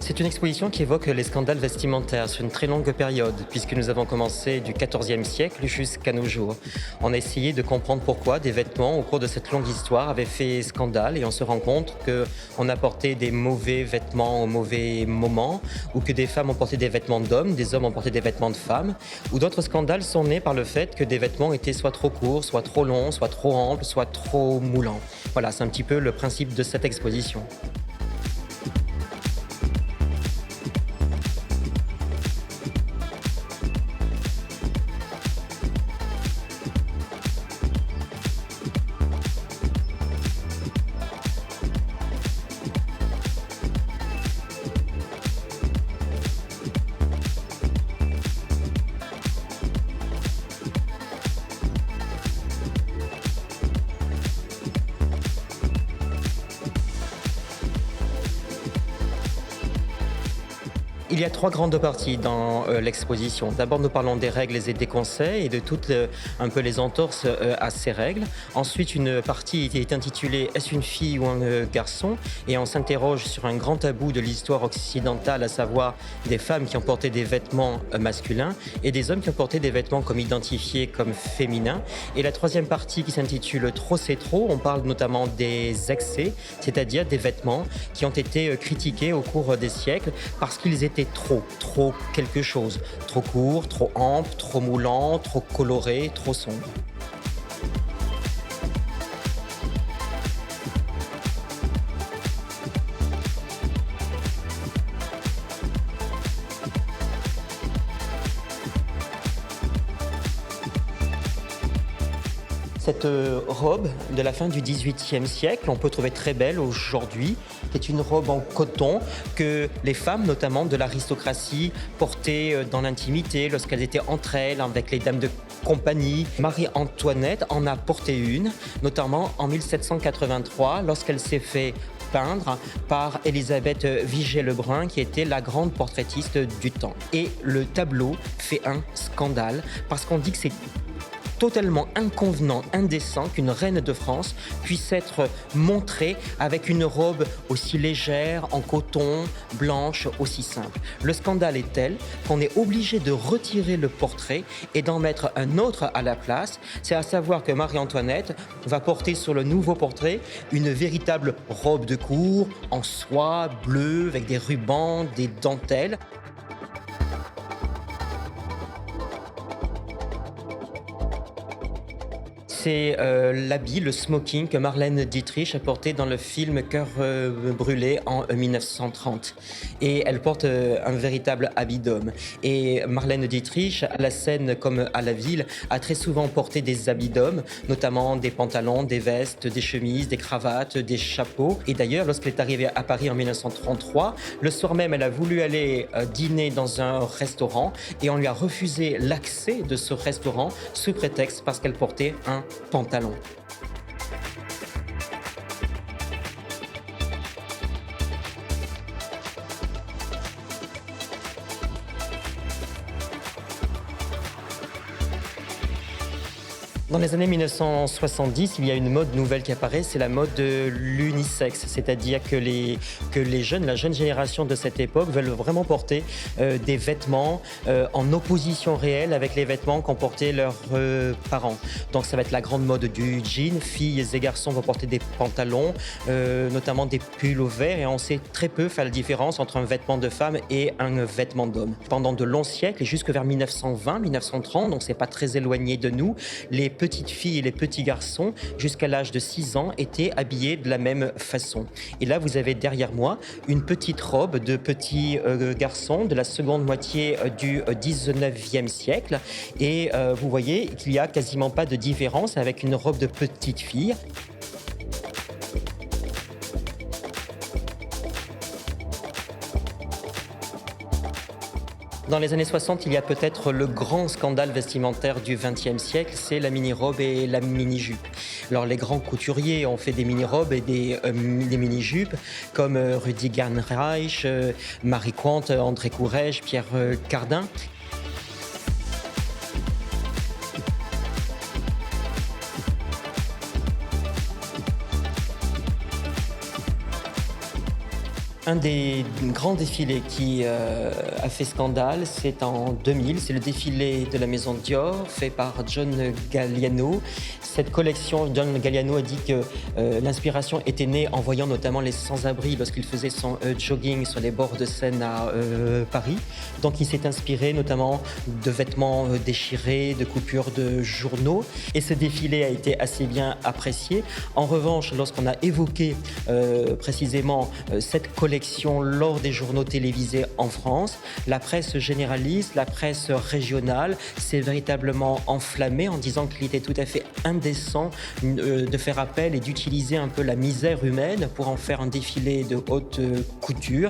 C'est une exposition qui évoque les scandales vestimentaires sur une très longue période, puisque nous avons commencé du XIVe siècle jusqu'à nos jours. On a essayé de comprendre pourquoi des vêtements, au cours de cette longue histoire, avaient fait scandale, et on se rend compte qu'on a porté des mauvais vêtements au mauvais moment, ou que des femmes ont porté des vêtements d'hommes, des hommes ont porté des vêtements de femmes, ou d'autres scandales sont nés par le fait que des vêtements étaient soit trop courts, soit trop longs, soit trop amples, soit trop moulants. Voilà, c'est un petit peu le principe de cette exposition. Il y a trois grandes parties dans l'exposition. D'abord, nous parlons des règles et des conseils et de toutes un peu les entorses à ces règles. Ensuite, une partie est intitulée « Est-ce une fille ou un garçon ?» et on s'interroge sur un grand tabou de l'histoire occidentale, à savoir des femmes qui ont porté des vêtements masculins et des hommes qui ont porté des vêtements comme identifiés comme féminins. Et la troisième partie qui s'intitule « Trop c'est trop », on parle notamment des excès, c'est-à-dire des vêtements qui ont été critiqués au cours des siècles parce qu'ils étaient trop quelque chose. Trop court, trop ample, trop moulant, trop coloré, trop sombre. Cette robe de la fin du XVIIIe siècle, on peut trouver très belle aujourd'hui, qui est une robe en coton que les femmes, notamment de l'aristocratie, portaient dans l'intimité lorsqu'elles étaient entre elles, avec les dames de compagnie. Marie-Antoinette en a porté une, notamment en 1783, lorsqu'elle s'est fait peindre par Élisabeth Vigée-Lebrun, qui était la grande portraitiste du temps. Et le tableau fait un scandale, parce qu'on dit que c'est totalement inconvenant, indécent qu'une reine de France puisse être montrée avec une robe aussi légère, en coton, blanche, aussi simple. Le scandale est tel qu'on est obligé de retirer le portrait et d'en mettre un autre à la place. C'est à savoir que Marie-Antoinette va porter sur le nouveau portrait une véritable robe de cour en soie bleue avec des rubans, des dentelles. C'est l'habit, le smoking que Marlène Dietrich a porté dans le film Cœur brûlé en 1930. Et elle porte un véritable habit d'homme. Et Marlène Dietrich, à la scène comme à la ville, a très souvent porté des habits d'homme, notamment des pantalons, des vestes, des chemises, des cravates, des chapeaux. Et d'ailleurs, lorsqu'elle est arrivée à Paris en 1933, le soir même, elle a voulu aller dîner dans un restaurant et on lui a refusé l'accès de ce restaurant sous prétexte parce qu'elle portait un pantalon. Dans les années 1970, il y a une mode nouvelle qui apparaît, c'est la mode de l'unisexe, c'est-à-dire que les jeunes, la jeune génération de cette époque veulent vraiment porter des vêtements en opposition réelle avec les vêtements qu'ont porté leurs parents. Donc ça va être la grande mode du jean, filles et garçons vont porter des pantalons, notamment des pulls verts, et on sait très peu faire la différence entre un vêtement de femme et un vêtement d'homme. Pendant de longs siècles, et jusque vers 1920-1930, donc c'est pas très éloigné de nous, les petites filles et les petits garçons, jusqu'à l'âge de 6 ans, étaient habillés de la même façon. Et là, vous avez derrière moi une petite robe de petit garçon de la seconde moitié du 19e siècle. Et vous voyez qu'il n'y a quasiment pas de différence avec une robe de petite fille. Dans les années 60, il y a peut-être le grand scandale vestimentaire du XXe siècle, c'est la mini-robe et la mini-jupe. Alors les grands couturiers ont fait des mini-robes et des mini-jupes, comme Rudi Gernreich, Marie Quant, André Courrèges, Pierre Cardin. Un des grands défilés qui a fait scandale, c'est en 2000. C'est le défilé de la maison Dior, fait par John Galliano. Cette collection, John Galliano a dit que l'inspiration était née en voyant notamment les sans-abri lorsqu'il faisait son jogging sur les bords de Seine à Paris. Donc il s'est inspiré notamment de vêtements déchirés, de coupures de journaux. Et ce défilé a été assez bien apprécié. En revanche, lorsqu'on a évoqué précisément cette collection lors des journaux télévisés en France, la presse généraliste, la presse régionale s'est véritablement enflammée en disant qu'il était tout à fait indécent de faire appel et d'utiliser un peu la misère humaine pour en faire un défilé de haute couture.